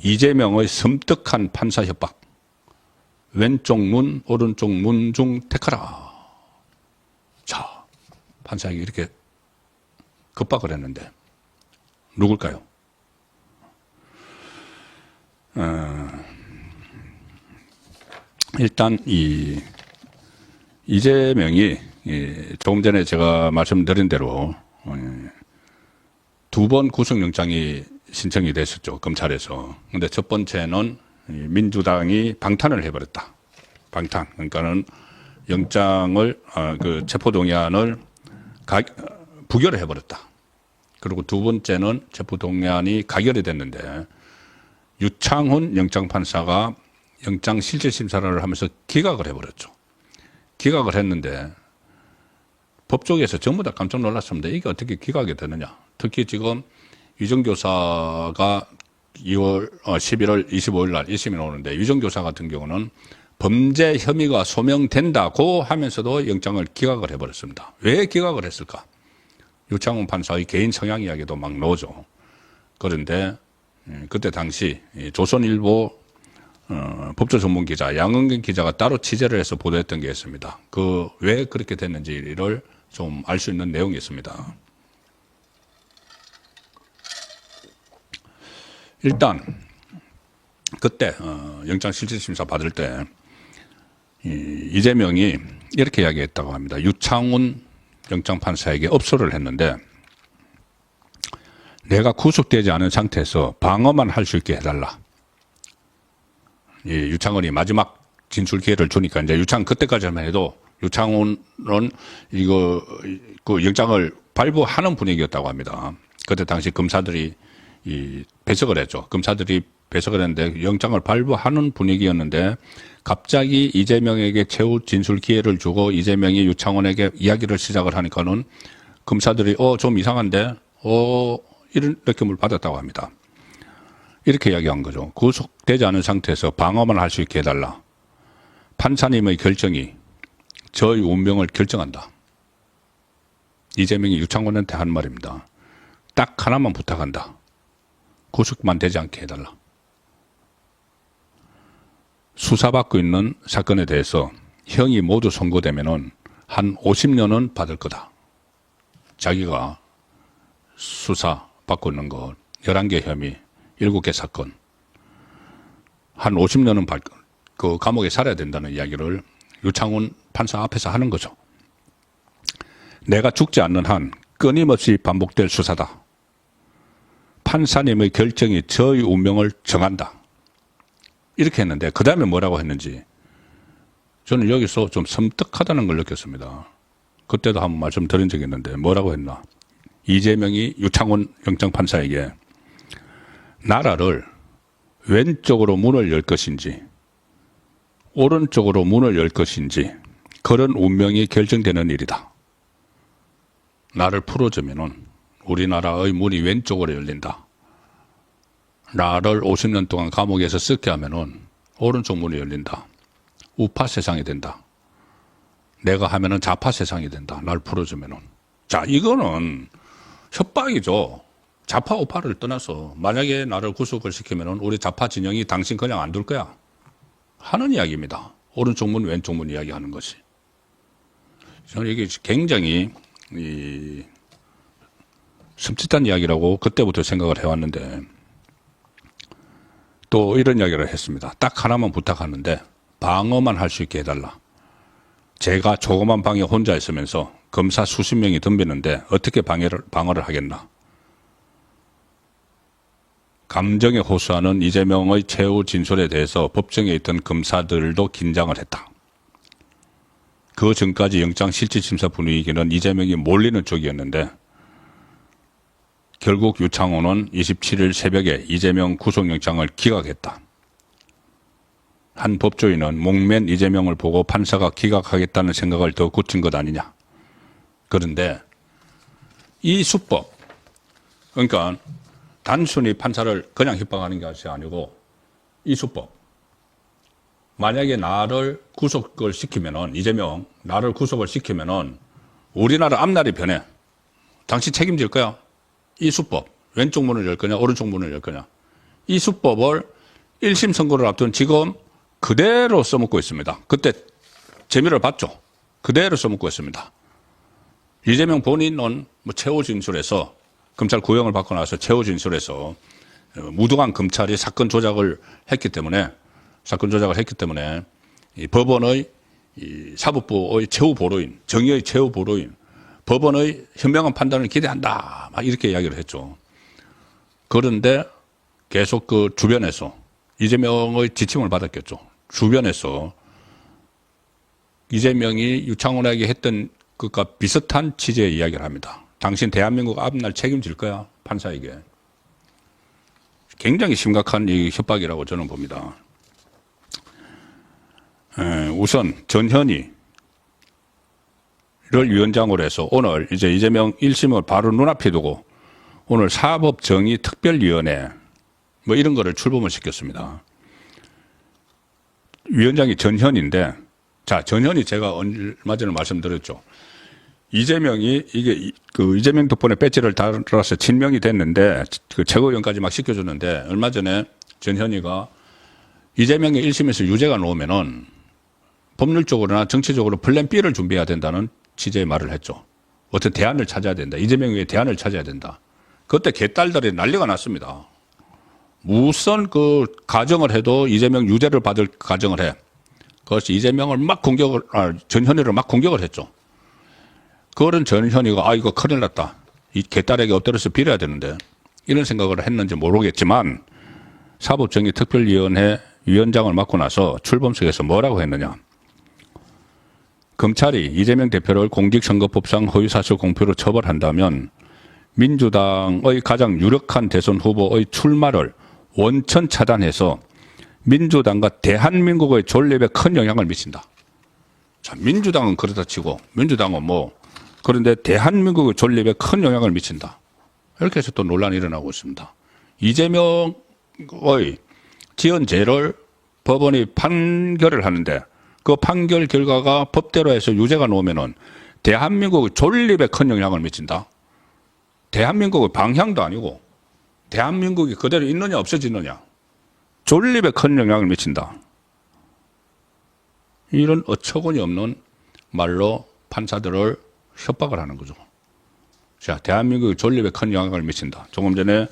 이재명의 섬뜩한 판사 협박. 왼쪽 문, 오른쪽 문 중 택하라. 자, 판사에게 이렇게 급박을 했는데 누굴까요? 일단 이재명이 조금 전에 제가 말씀드린 대로 두 번 구속영장이 신청이 됐었죠, 검찰에서. 근데 첫 번째는 민주당이 방탄을 해버렸다. 방탄. 그러니까는 영장을, 체포동의안을 부결을 해버렸다. 그리고 두 번째는 체포동의안이 가결이 됐는데 유창훈 영장판사가 영장 실질심사를 하면서 기각을 해버렸죠. 기각을 했는데 법조계에서 전부 다 깜짝 놀랐습니다. 이게 어떻게 기각이 되느냐. 특히 지금 유정교사가 11월 25일 날 1심이 나오는데 유정교사 같은 경우는 범죄 혐의가 소명된다고 하면서도 영장을 기각을 해버렸습니다. 왜 기각을 했을까? 유창훈 판사의 개인 성향 이야기도 막 나오죠. 그런데 그때 당시 조선일보 법조 전문 기자 양은경 기자가 따로 취재를 해서 보도했던 게 있습니다. 왜 그렇게 됐는지를 좀 알 수 있는 내용이 있습니다. 일단 그때 영장 실질심사 받을 때 이재명이 이렇게 이야기했다고 합니다. 유창훈 영장판사에게 업소를 했는데 내가 구속되지 않은 상태에서 방어만 할 수 있게 해달라. 유창훈이 마지막 진술 기회를 주니까 이제 그때까지만 해도 유창훈은 그 영장을 발부하는 분위기였다고 합니다. 그때 당시 검사들이 배석을 했죠. 검사들이 배석을 했는데 영장을 발부하는 분위기였는데 갑자기 이재명에게 최후 진술 기회를 주고 이재명이 유창훈에게 이야기를 시작을 하니까는 검사들이 좀 이상한데 이런 느낌을 받았다고 합니다. 이렇게 이야기한 거죠. 구속되지 않은 상태에서 방어만 할 수 있게 해달라. 판사님의 결정이 저의 운명을 결정한다. 이재명이 유창훈한테 한 말입니다. 딱 하나만 부탁한다. 구속만 되지 않게 해달라. 수사받고 있는 사건에 대해서 형이 모두 선고되면은 한 50년은 받을 거다. 자기가 수사받고 있는 거 11개 혐의, 7개 사건, 한 50년은 그 감옥에 살아야 된다는 이야기를 유창훈 판사 앞에서 하는 거죠. 내가 죽지 않는 한 끊임없이 반복될 수사다. 판사님의 결정이 저의 운명을 정한다. 이렇게 했는데 그 다음에 뭐라고 했는지 저는 여기서 좀 섬뜩하다는 걸 느꼈습니다. 그때도 한번 말씀드린 적이 있는데 뭐라고 했나. 이재명이 유창훈 영장판사에게 나라를 왼쪽으로 문을 열 것인지 오른쪽으로 문을 열 것인지 그런 운명이 결정되는 일이다. 나를 풀어주면은 우리나라의 문이 왼쪽으로 열린다. 나를 50년 동안 감옥에서 썩게 하면은 오른쪽 문이 열린다. 우파 세상이 된다. 내가 하면은 좌파 세상이 된다. 날 풀어주면은. 자, 이거는 협박이죠. 좌파 우파를 떠나서 만약에 나를 구속을 시키면은 우리 좌파 진영이 당신 그냥 안 둘 거야 하는 이야기입니다. 오른쪽 문, 왼쪽 문 이야기하는 것이. 저는 이게 굉장히 섬찟한 이야기라고 그때부터 생각을 해왔는데 또 이런 이야기를 했습니다. 딱 하나만 부탁하는데 방어만 할 수 있게 해달라. 제가 조그만 방에 혼자 있으면서 검사 수십 명이 덤비는데 어떻게 방어를 하겠나. 감정에 호소하는 이재명의 최후 진술에 대해서 법정에 있던 검사들도 긴장을 했다. 그 전까지 영장 실질심사 분위기는 이재명이 몰리는 쪽이었는데 결국 유창훈은 27일 새벽에 이재명 구속영장을 기각했다. 한 법조인은 목맨 이재명을 보고 판사가 기각하겠다는 생각을 더 굳힌 것 아니냐. 그런데 이 수법, 그러니까 단순히 판사를 그냥 협박하는 것이 아니고 이 수법, 만약에 나를 구속을 시키면은 이재명 나를 구속을 시키면은 우리나라 앞날이 변해. 당신 책임질 거야. 이 수법, 왼쪽 문을 열 거냐 오른쪽 문을 열 거냐. 이 수법을 1심 선고를 앞둔 지금 그대로 써먹고 있습니다. 그때 재미를 봤죠. 그대로 써먹고 있습니다. 이재명 본인은 뭐 최후 진술에서 검찰 구형을 받고 나서 최후 진술에서 무능한 검찰이 사건 조작을 했기 때문에 이 법원의 이 사법부의 최후 보로인, 정의의 최후 보로인, 법원의 현명한 판단을 기대한다. 막 이렇게 이야기를 했죠. 그런데 계속 그 주변에서 이재명의 지침을 받았겠죠. 주변에서 이재명이 유창훈에게 했던 것과 비슷한 취지의 이야기를 합니다. 당신 대한민국 앞날 책임질 거야, 판사에게. 굉장히 심각한 이 협박이라고 저는 봅니다. 우선 전현희를 위원장으로 해서 오늘 이제 이재명 1심을 바로 눈앞에 두고 오늘 사법정의특별위원회 뭐 이런 거를 출범을 시켰습니다. 위원장이 전현인데, 자, 전현이 제가 얼마 전에 말씀드렸죠. 이재명이 이게 그 이재명 덕분에 배지를 달아서 친명이 됐는데 그 최고위원까지 막 시켜줬는데 얼마 전에 전현이가 이재명의 1심에서 유죄가 나오면은 법률적으로나 정치적으로 플랜 B를 준비해야 된다는 취지의 말을 했죠. 어떤 대안을 찾아야 된다. 이재명 위에 대안을 찾아야 된다. 그때 개딸들이 난리가 났습니다. 무슨 그 가정을 해도 이재명 유죄를 받을 가정을 해. 그것이 이재명을 막 전현희를 막 공격을 했죠. 그런 전현희가 이거 큰일 났다. 이 개딸에게 엎드려서 빌어야 되는데 이런 생각을 했는지 모르겠지만 사법정의특별위원회 위원장을 맡고 나서 출범식에서 뭐라고 했느냐. 검찰이 이재명 대표를 공직선거법상 허위사실 공표로 처벌한다면 민주당의 가장 유력한 대선 후보의 출마를 원천 차단해서 민주당과 대한민국의 존립에 큰 영향을 미친다. 자, 민주당은 그렇다 치고 민주당은 뭐 그런데 대한민국의 존립에 큰 영향을 미친다. 이렇게 해서 또 논란이 일어나고 있습니다. 이재명의 지은 죄를 법원이 판결을 하는데 그 판결 결과가 법대로 해서 유죄가 나오면은 대한민국의 존립에 큰 영향을 미친다. 대한민국의 방향도 아니고 대한민국이 그대로 있느냐 없어지느냐. 존립에 큰 영향을 미친다. 이런 어처구니 없는 말로 판사들을 협박을 하는 거죠. 자, 대한민국의 존립에 큰 영향을 미친다. 조금 전에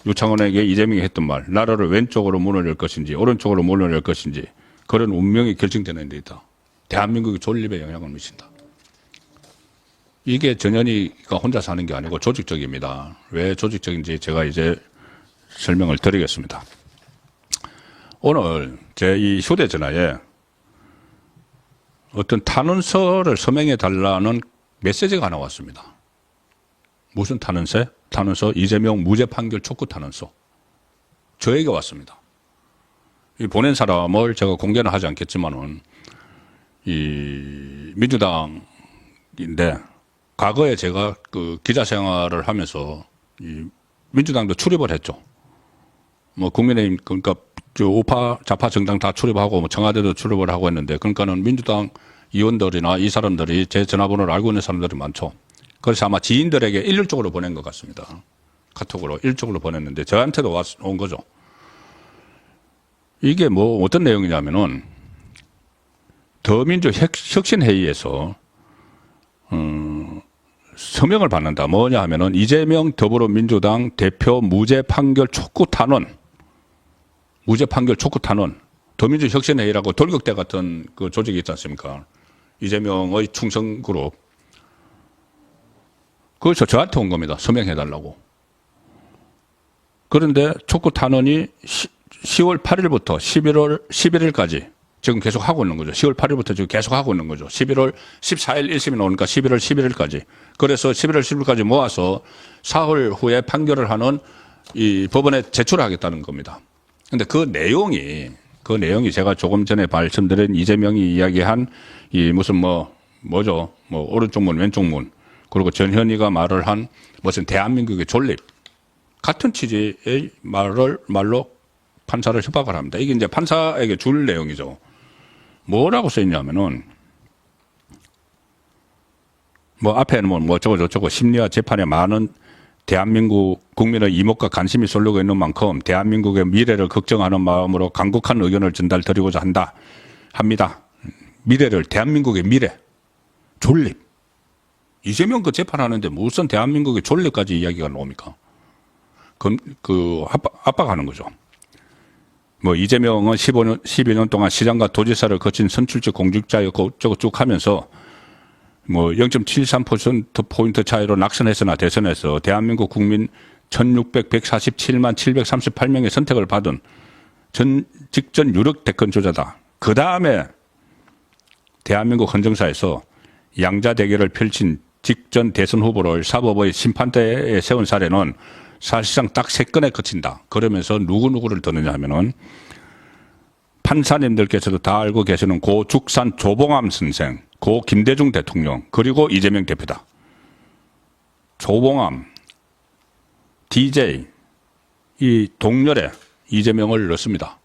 유창훈에게 이재명이 했던 말, 나라를 왼쪽으로 문을 열 것인지 오른쪽으로 문을 열 것인지 그런 운명이 결정되는 데 있다. 대한민국의 존립에 영향을 미친다. 이게 전현희가 혼자 사는 게 아니고 조직적입니다. 왜 조직적인지 제가 이제 설명을 드리겠습니다. 오늘 제 이 휴대전화에 어떤 탄원서를 서명해 달라는 메시지가 하나 왔습니다. 무슨 탄원서? 탄원서 이재명 무죄 판결 촉구 탄원서. 저에게 왔습니다. 이 보낸 사람을 제가 공개는 하지 않겠지만은 이 민주당인데 과거에 제가 그 기자 생활을 하면서 이 민주당도 출입을 했죠. 뭐 국민의힘 그러니까 우파 좌파 정당 다 출입하고 뭐 청와대도 출입을 하고 했는데 그러니까는 민주당 의원들이나 이 사람들이 제 전화번호를 알고 있는 사람들이 많죠. 그래서 아마 지인들에게 일률적으로 보낸 것 같습니다. 카톡으로 일률적으로 보냈는데 저한테도 온 거죠. 이게 뭐 어떤 내용이냐면은 더민주 혁신회의에서 서명을 받는다. 뭐냐 하면은 이재명 더불어민주당 대표 무죄 판결 촉구 탄원, 무죄 판결 촉구 탄원, 더민주 혁신회의라고 돌격대 같은 그 조직이 있지 않습니까? 이재명의 충성 그룹. 그래서 저한테 온 겁니다. 서명해달라고. 그런데 촉구 탄원이 10월 8일부터 11월 11일까지 지금 계속 하고 있는 거죠. 10월 8일부터 지금 계속 하고 있는 거죠. 11월 14일 1심이 나오니까 11월 11일까지. 그래서 11월 10일까지 모아서 사흘 후에 판결을 하는 이 법원에 제출하겠다는 겁니다. 근데 그 내용이 제가 조금 전에 말씀드린 이재명이 이야기한 이 무슨 뭐죠? 뭐 오른쪽 문, 왼쪽 문. 그리고 전현희가 말을 한 무슨 대한민국의 존립. 같은 취지의 말로 판사를 협박을 합니다. 이게 이제 판사에게 줄 내용이죠. 뭐라고 써 있냐면은, 뭐 앞에는 뭐 어쩌고 저쩌고 심리와 재판에 많은 대한민국 국민의 이목과 관심이 쏠리고 있는 만큼 대한민국의 미래를 걱정하는 마음으로 강국한 의견을 전달드리고자 합니다. 미래를, 대한민국의 미래, 존립. 이재명 그 재판하는데 무슨 대한민국의 존립까지 이야기가 나옵니까? 압박하는 거죠. 뭐 이재명은 12년 동안 시장과 도지사를 거친 선출직 공직자였고 쭉 하면서 뭐 0.73%포인트 차이로 낙선했으나 대선에서 대한민국 국민 1647만 738명의 선택을 받은 직전 유력 대권 주자다. 그 다음에 대한민국 헌정사에서 양자 대결을 펼친 직전 대선 후보를 사법의 심판대에 세운 사례는 사실상 딱 3건에 그친다. 그러면서 누구를 드느냐 하면은 판사님들께서도 다 알고 계시는 고 죽산 조봉암 선생, 고 김대중 대통령, 그리고 이재명 대표다. 조봉암, DJ, 이 동렬에 이재명을 넣습니다.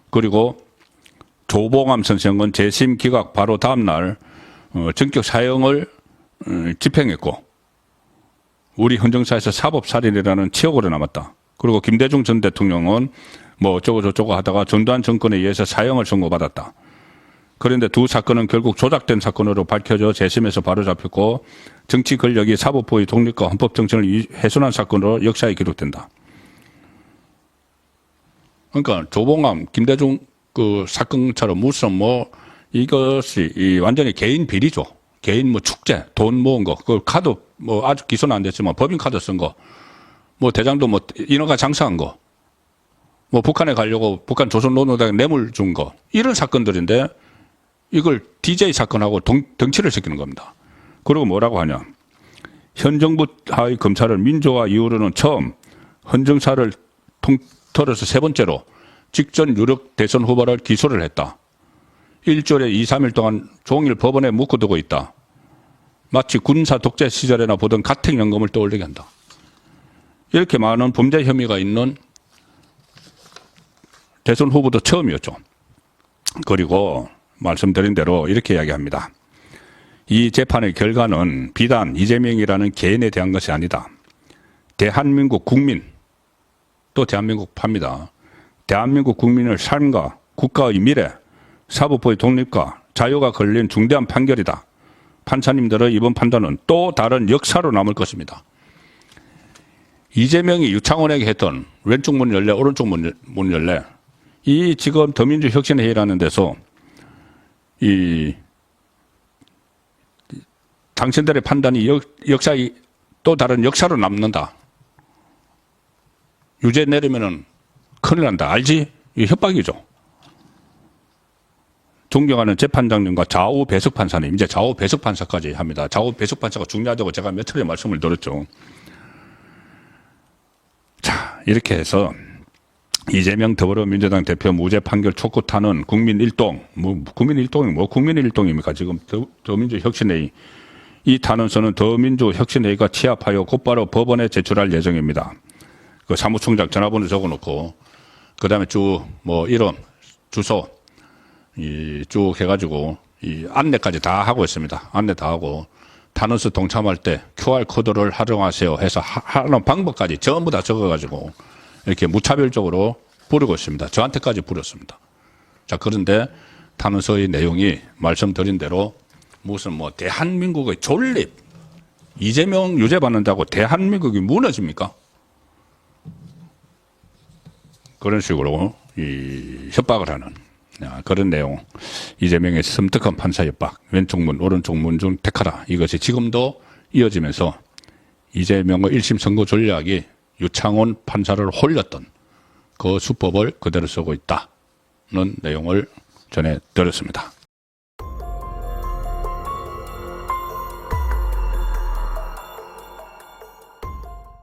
그리고 조봉암 선생은 재심 기각 바로 다음날 전격 사형을 집행했고 우리 헌정사에서 사법살인이라는 치욕으로 남았다. 그리고 김대중 전 대통령은 뭐 어쩌고 저쩌고 하다가 전두환 정권에 의해서 사형을 선고받았다. 그런데 두 사건은 결국 조작된 사건으로 밝혀져 재심에서 바로 잡혔고 정치 권력이 사법부의 독립과 헌법 정신을 훼손한 사건으로 역사에 기록된다. 그러니까 조봉암, 김대중 그 사건처럼 무슨 뭐 이것이 완전히 개인 비리죠. 개인 뭐 축제, 돈 모은 거, 그 카드 뭐 아직 기소는 안 됐지만 법인 카드 쓴 거, 뭐 대장도 뭐 인허가 장사한 거, 뭐 북한에 가려고 북한 조선노동당에 뇌물 준 거, 이런 사건들인데 이걸 DJ 사건하고 덩치를 시키는 겁니다. 그리고 뭐라고 하냐. 현 정부 하의 검찰은 민주화 이후로는 처음 헌정사를 통틀어서 3번째로 직전 유력 대선 후보를 기소를 했다. 일주일에 2, 3일 동안 종일 법원에 묵혀두고 있다. 마치 군사 독재 시절에나 보던 가택연금을 떠올리게 한다. 이렇게 많은 범죄 혐의가 있는 대선 후보도 처음이었죠. 그리고 말씀드린 대로 이렇게 이야기합니다. 이 재판의 결과는 비단 이재명이라는 개인에 대한 것이 아니다. 대한민국 국민, 또 대한민국 파입니다. 대한민국 국민의 삶과 국가의 미래, 사법부의 독립과 자유가 걸린 중대한 판결이다. 판사님들의 이번 판단은 또 다른 역사로 남을 것입니다. 이재명이 유창훈에게 했던 왼쪽 문 열래, 오른쪽 문 열래, 이 지금 더민주혁신회의라는 데서 이 당신들의 판단이 역사의 또 다른 역사로 남는다. 유죄 내리면은 큰일 난다. 알지? 이 협박이죠. 존경하는 재판장님과 좌우 배석 판사님, 이제 좌우 배석 판사까지 합니다. 좌우 배석 판사가 중요하다고 제가 몇 차례 말씀을 드렸죠. 자, 이렇게 해서 이재명 더불어민주당 대표 무죄 판결 촉구 탄원 국민 일동, 국민 일동입니까? 지금 더민주혁신회의. 이 탄원서는 더민주혁신회의가 취합하여 곧바로 법원에 제출할 예정입니다. 그 사무총장 전화번호 적어놓고, 그 다음에 이름, 주소, 쭉 해가지고, 안내까지 다 하고 있습니다. 안내 다 하고, 탄원서 동참할 때 QR코드를 활용하세요 해서 하는 방법까지 전부 다 적어가지고, 이렇게 무차별적으로 부르고 있습니다. 저한테까지 부렸습니다. 자, 그런데 탄원서의 내용이 말씀드린 대로 무슨 대한민국의 존립, 이재명 유죄 받는다고 대한민국이 무너집니까? 그런 식으로 협박을 하는 그런 내용. 이재명의 섬뜩한 판사 협박, 왼쪽 문, 오른쪽 문 중 택하라. 이것이 지금도 이어지면서 이재명의 1심 선고 전략이 유창훈 판사를 홀렸던 그 수법을 그대로 쓰고 있다는 내용을 전해드렸습니다.